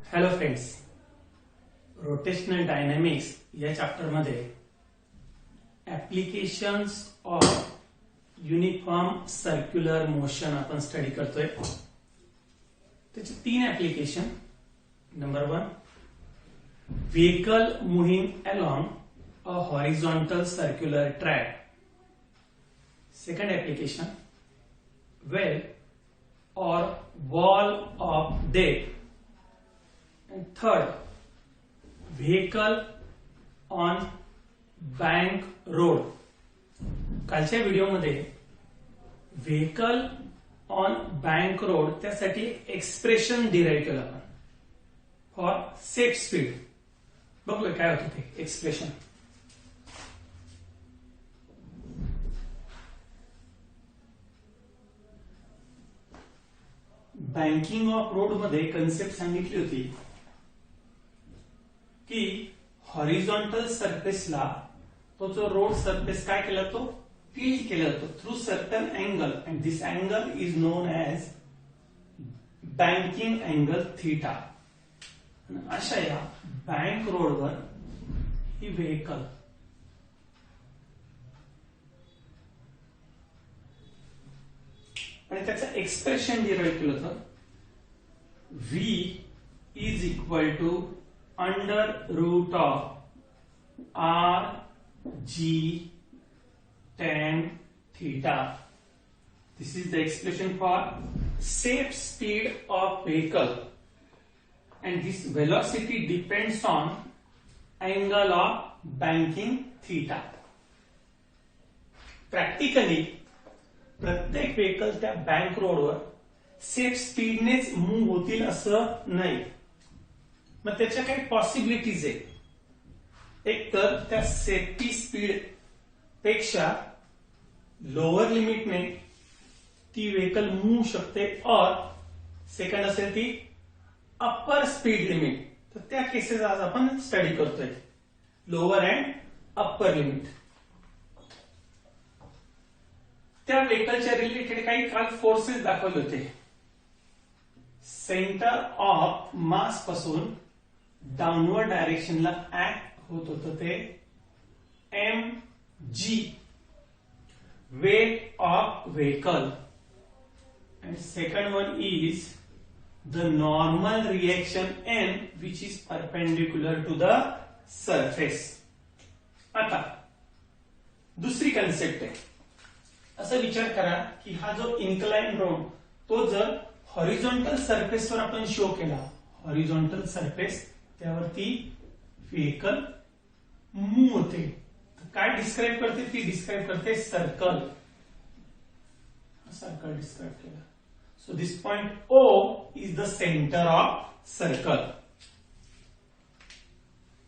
Hello friends, rotational dynamics या chapter मध्ये applications of uniform circular motion आपण study करतोय. त्याचे 3 application. Number 1, vehicle moving along a horizontal circular track. Second application, well or wall of death. And third, vehicle on bank road. कालच्या व्हिडिओमध्ये vehicle on bank road त्यासाठी expression derive केलं आपण for safe speed. बघूया काय होतं ते expression. Banking of road मध्ये कन्सेप्ट सांगितली होती की हॉरिझॉन्टल सरफेसला तो जो रोड सरफेस काय केला, तो फील केला जातो through certain angle, and this angle is non as banking angle theta. अशा या बँक रोडवर ही व्हेकल आणि त्याचं एक्सप्रेशन डिराईव्ह केलं होतं. V is equal to under root of R G tan theta. This is the expression for safe speed of vehicle, and this velocity depends on angle of banking theta. Practically प्रत्येक vehicle त्या bank रोडवर safe स्पीडनेच move होतील असं नाही. मग त्याच्या काही possibilities आहेत. एक तर त्या सेफ्टी स्पीड पेक्षा लोअर लिमिटने ती व्हेकल मूव्ह शकते, और सेकंड असेल ती अप्पर स्पीड लिमिट. तर त्या केसेस आज आपण स्टडी करतोय, लोअर अँड अप्पर लिमिट. त्या व्हेकलच्या रिलेटेड काही काल फोर्सेस दाखवले होते. सेंटर ऑफ मास पासून डाऊनवर्ड डायरेक्शनला ऍक्ट होत होतं ते mg, weight of vehicle. And second one is the normal reaction n, which is perpendicular to the surface. आता दुसरी कन्सेप्ट आहे. असं विचार करा की हा जो इन्क्लाइन रोड, तो जर हॉरिझॉन्टल सरफेसवर आपण शो केला, हॉरिझॉन्टल सरफेस त्यावरती व्हेकल मूव्ह होते, तर काय डिस्क्राईब करते, ती डिस्क्राईब करते सर्कल. सर्कल डिस्क्राईब केला. So this point O is the centre of circle.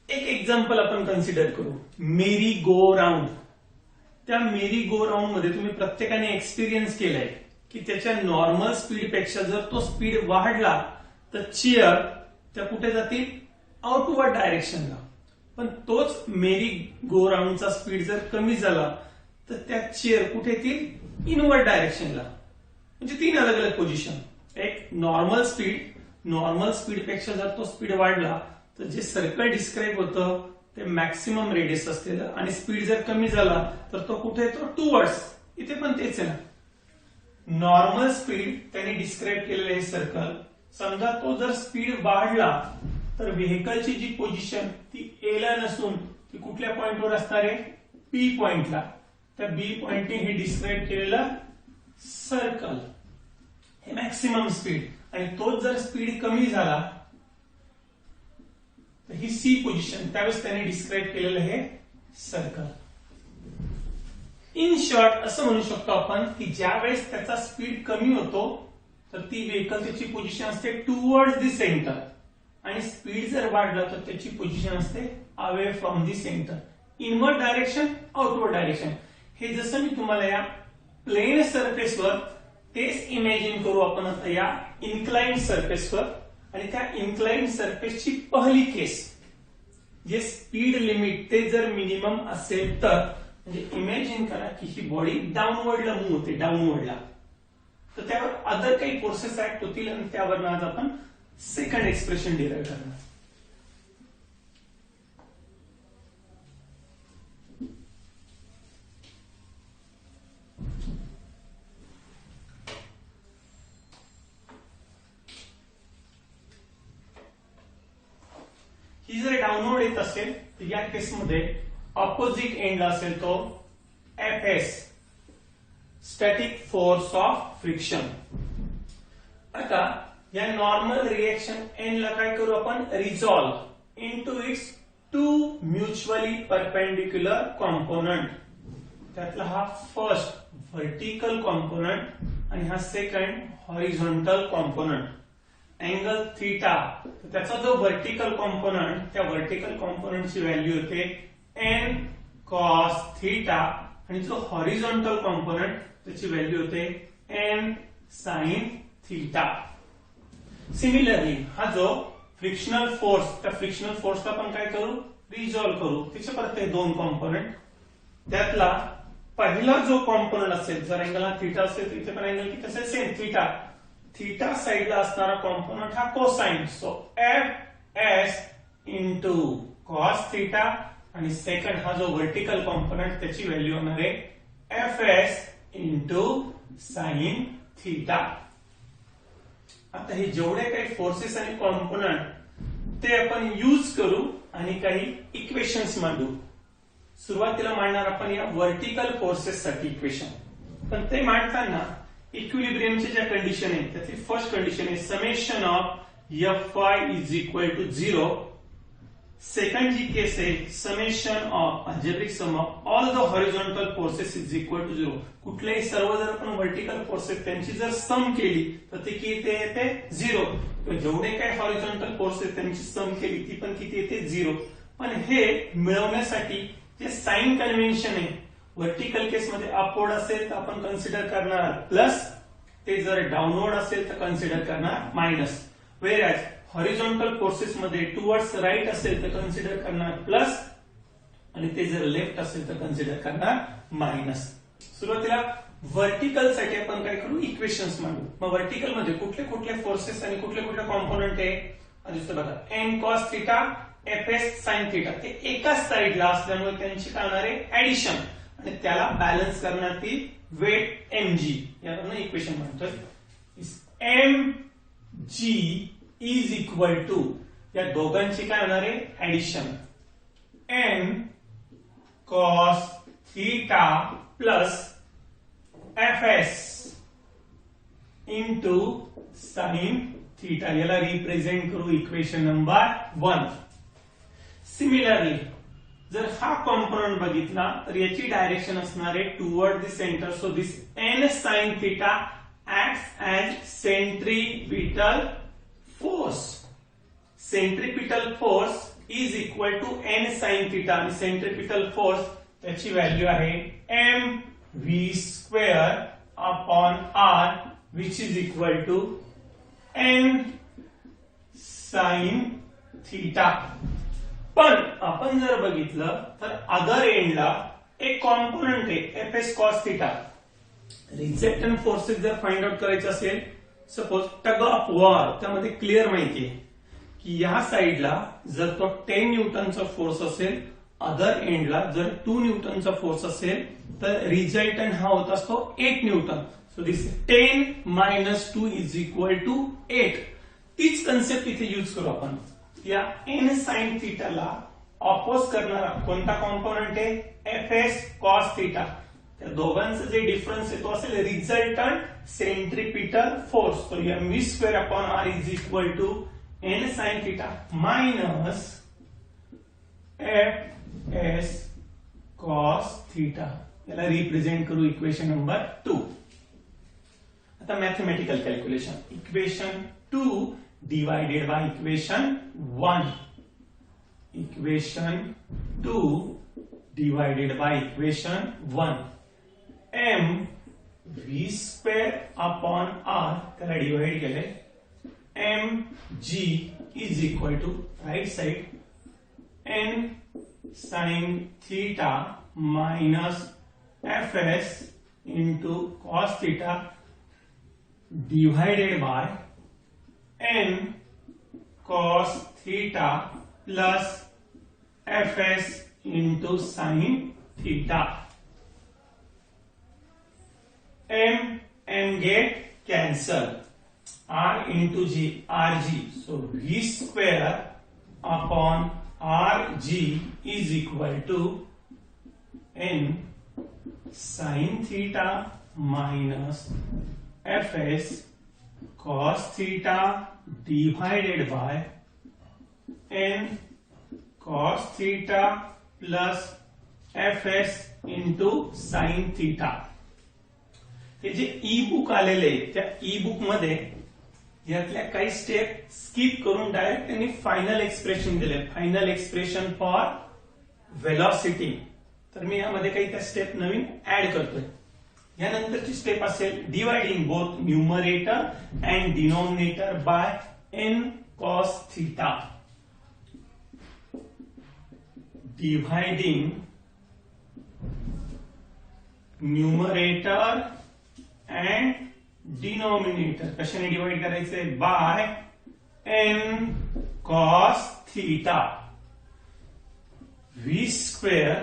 एक एक्झाम्पल आपण कन्सिडर करू, मेरी गो राऊंड. त्या मेरी गो राऊंड मध्ये तुम्ही प्रत्येकाने एक्सपिरियन्स केलाय की त्याच्या नॉर्मल स्पीड पेक्षा जर तो स्पीड वाढला तर चेअर त्या कुठे जातील, आउटवर्ड डायरेक्शनला. पण तोच मेरी गो राऊंडचा स्पीड जर कमी झाला तर त्या चेअर कुठे येतील, इनवर्ड डायरेक्शनला. म्हणजे 3 अलग अलग पोझिशन. एक नॉर्मल स्पीड पेक्षा जर तो स्पीड वाढला तर जे सर्कल डिस्क्राईब होतं ते मॅक्सिमम रेडियस असलेलं, आणि स्पीड जर कमी झाला तर तो कुठे येतो, टूवर्ड्स. इथे पण तेच आहे ना. नॉर्मल स्पीड त्याने डिस्क्राईब केलेलं आहे सर्कल. समजा तो जर स्पीड वाढला तर व्हेकलची जी पोझिशन ती A ला नसून ती कुठल्या पॉइंटवर असणार आहे, P पॉइंटला. त्या B पॉइंटने हे डिस्क्राईब केलेलं सर्कल हे मॅक्सिमम स्पीड, आणि तोच जर स्पीड कमी झाला तर ही सी पोझिशन, त्यावेळेस त्याने डिस्क्राईब केलेलं हे सर्कल. इन शॉर्ट असं म्हणू शकतो आपण की ज्या वेळेस त्याचा स्पीड कमी होतो तर ती व्हेकल त्याची पोझिशन असते टुवर्ड्स द सेंटर, आणि स्पीड जर वाढला तर त्याची पोझिशन असते away from the centre, inward direction, outward direction. हे जसं मी तुम्हाला या प्लेन सरफेसवर तेच इमॅजिन करू आपण आता या इन्क्लाइंड सरफेसवर. आणि त्या इन्क्लाइंड सरफेसची पहिली केस, जे स्पीड लिमिट ते जर मिनिमम असेल तर, म्हणजे इमॅजिन करा की ही बॉडी डाऊनवर्डला मूव्ह होते, डाऊनवर्डला. तर त्यावर अदर काही फोर्सेस ऍक्ट होतील आणि त्यावर आज आपण सेकंड एक्सप्रेशन डिराइव्ह करणार. ही जर डाउनवर्ड येत असेल तर या केसमध्ये ऑपोजिट एंडला असेल तो FS, static force of friction. आता या नॉर्मल रिएक्शन एन ला काय करू आपण, resolve into its two mutually perpendicular component. त्यातला हा फर्स्ट व्हर्टिकल कॉम्पोनंट आणि हा second horizontal component. Angle theta, त्याचा जो व्हर्टिकल कॉम्पोनंट, त्या व्हर्टिकल कॉम्पोनंटची व्हॅल्यू होते एन कॉस थीटा आणि जो हॉरिझॉन्टल कॉम्पोनंट त्याची व्हॅल्यू होते एन साइन थीटा. सिमिलरली हा जो फ्रिक्शनल फोर्स, त्या फ्रिक्शनल फोर्सला पण काय करू, रिझॉल्व करू. त्याचे परत ते दोन कॉम्पोनंट. त्यातला पहिला जो कॉम्पोनंट असेल, जर अँगल हा थीटा असेल तर इथे पण अँगल किती असेल, सेम थीटा. थीटा साइडला असणारा कॉम्पोनंट हा cosine, so F S into cos theta आणि सेकंड हा जो व्हर्टिकल कॉम्पोनंट त्याची व्हॅल्यू होणार आहे F S into sine theta. आता हे जेवढे काही फोर्सेस आणि कॉम्पोनंट ते आपण यूज करू आणि काही इक्वेशन्स मांडू. सुरुवातीला मांडणार आपण या व्हर्टिकल फोर्सेस साठी इक्वेशन, पण ते मांडताना इक्विलिब्रियमच्या ज्या कंडिशन आहेत त्यातली फर्स्ट कंडिशन आहे summation of F Y is equal to 0. Second जी केस आहे summation of algebraic sum of all the horizontal forces is equal to 0. कुठलेही सर्व जर आपण व्हर्टिकल फोर्सेस त्यांची जर सम केली तर ती किती येते 0. जेवढे काही हॉरिझॉन्टल फोर्सेस त्यांची सम केली ती पण किती येते 0. पण हे मिळवण्यासाठी जे साइन कन्व्हेन्शन आहे, व्हर्टिकल केसमध्ये अपवर्ड असेल तर आपण कन्सिडर करणार प्लस, ते जर डाऊनवर्ड असेल तर कन्सिडर करणार मायनस. व्हेअरएज हॉरिझॉन्टल फोर्सेस मध्ये टुवर्ड्स राईट असेल तर कन्सिडर करणार प्लस आणि ते जर लेफ्ट असेल तर कन्सिडर करणार मायनस. सुरुवातीला व्हर्टिकल साठी आपण काय करू, इक्वेशन्स मांडू. मग व्हर्टिकल मध्ये कुठले कुठले फोर्सेस आणि कुठले कुठले कॉम्पोनंट आहे, दिसतं बघा. N cos theta, F S sine theta, ते एकाच साइडला असल्यामुळे त्यांची काय होणार आहे ऍडिशन आणि त्याला बॅलन्स करणार ती वेट एम जी. यावरून इक्वेशन म्हणतोय M G is equal to, या दोघांची काय होणार आहे addition, N cos theta plus F S into sine theta. याला रिप्रेझेंट करू इक्वेशन नंबर 1. सिमिलरली जर हा कॉम्पोनंट बघितला तर याची डायरेक्शन असणार आहे toward the centre. So this N sine theta acts as centripetal force. Centripetal force is equal to N sine theta आणि सेंट्रीपिटल फोर्स त्याची व्हॅल्यू आहे M V square upon R which is equal to N sine theta. पण आपण जर बघितलं तर other एंडला एक कॉम्पोनंट आहे F S cos theta. Resultant forces जर फाइंड आउट करायचे असेल, सपोज टग ऑफ वॉर, त्यामध्ये क्लिअर माहिती आहे की या साइडला जर तो 10 न्यूटनचा फोर्स असेल, अदर एंडला जर 2 न्यूटनचा फोर्स असेल तर रिजल्टंट हा होत असतो 8 newton. So this 10 minus 2 is equal to 8. तीच कन्सेप्ट इथे यूज करू आपण. या एन साइन थीटाला ऑपोज करणारा कोणता कॉम्पोनंट आहे एफ एस कॉस थीटा. त्या दोघांचं जे डिफरन्स आहे तो असेल रिझल्टंट सेंट्रीपिटल फोर्स. तो M V square upon R is equal to N sine theta minus F S cos theta. याला रिप्रेझेंट करू इक्वेशन नंबर 2. आता mathematical calculation. Equation 2 divided by equation 1. Equation 2 divided by equation 1. M v square upon r त्याला divide केले. M g is equal to right side n sin theta minus fs into cos theta divided by n cos theta plus fs into sin theta. M get cancel. R into G, RG. So V square upon RG is equal to N sin theta minus Fs cos theta divided by N cos theta plus Fs into sin theta. हे जे E book आलेले आहे त्या E book मध्ये यातल्या काही step skip करून direct त्यांनी फायनल एक्सप्रेशन दिले. Final expression for velocity. तर मी यामध्ये काही त्या स्टेप नवीन ऍड करतोय. यानंतरची स्टेप असेल dividing both numerator and denominator by N cos theta. Dividing numerator and denominator कशाने डिवाइड करायचे? By N cos theta. V square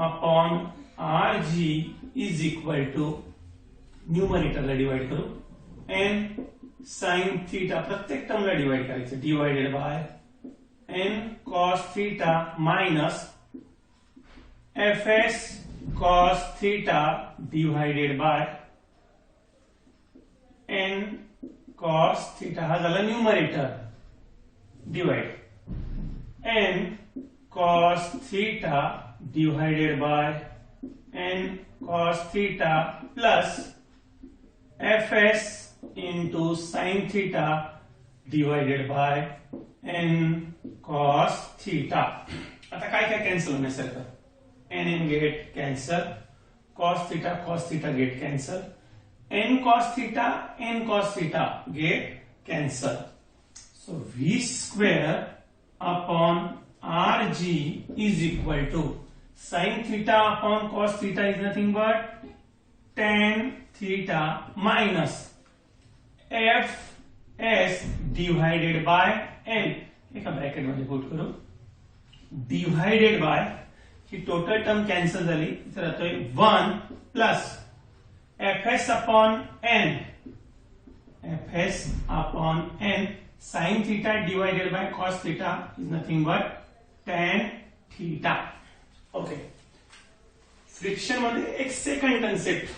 upon R G is equal to न्यूमरेटरला डिवाइड करू एन साइन थीटा. प्रत्येक टर्मला divide करायचं. Divided by N cos theta minus F S cos theta divided by N cos theta. हा झाला numerator. Divide N cos theta divided by N cos theta plus F S into sine theta divided by N cos theta. आता काय काय cancel होण्यासारखं? N get cancel. Cos theta get cancel. n cos theta get cancel. So V square upon RG is equal to sin theta upon cos theta is nothing but tan theta minus fs divided by n. एका bracket मध्ये put करू. Divided by he total term cancel झाली. तर आता 1 plus fs upon n. fs upon n sin theta divided by cos theta is nothing but tan theta. Okay. Friction मध्ये एक second concept.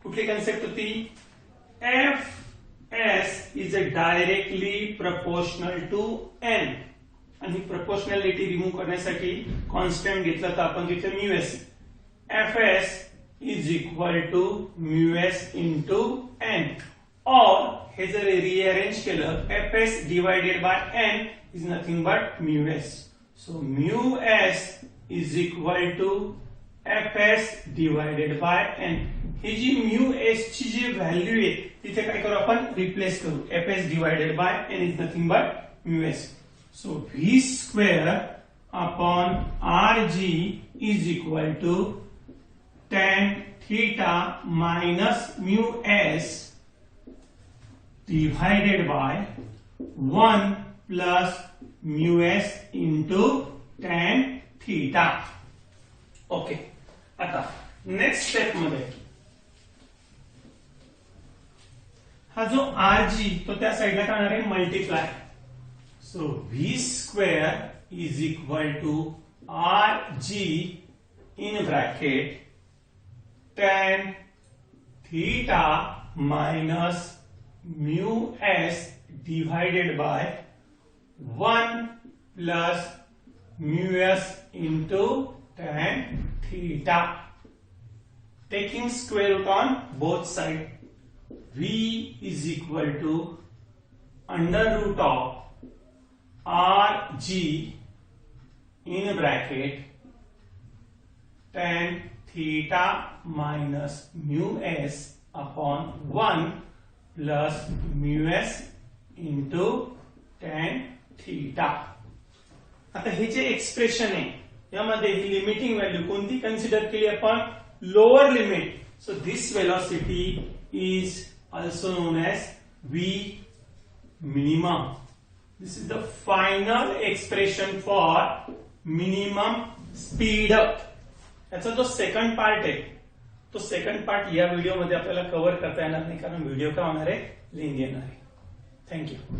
कुठली concept होती? fs is directly proportional to n. आणि proportionality remove करण्यासाठी constant घेतलं तर आपण तिथे mu fs is equal to mu s into n. और हे जर रिअरेंज केलं fs divided by n is nothing but mu s. So mu s is equal to fs divided by n. He G mu s ची जी value आहे तिथे काय करू आपण? रिप्लेस करू. fs divided by n is nothing but mu s. So v square upon rg is equal to tan theta minus mu s divided by 1 plus mu s into tan theta. Okay. आता next step मध्ये हा जो RG तो त्या साइडला काय होणार आहे? Multiply. So V square is equal to RG in bracket tan theta minus mu s divided by 1 plus mu s into tan theta. Taking square root on both sides, V is equal to under root of RG in bracket tan theta minus mu s upon 1 plus mu s into tan theta. आता हे जे expression आहे यामध्ये ही limiting value कोणती consider केली आपण? Lower limit. So this velocity is also known as v minimum. This is the final expression for minimum speed. याचा जो सेकंड पार्ट आहे तो सेकंड पार्ट या व्हिडिओमध्ये आपल्याला कव्हर करता येणार नाही, कारण व्हिडिओ काय होणार आहे, लेंदी येणार आहे. थँक्यू.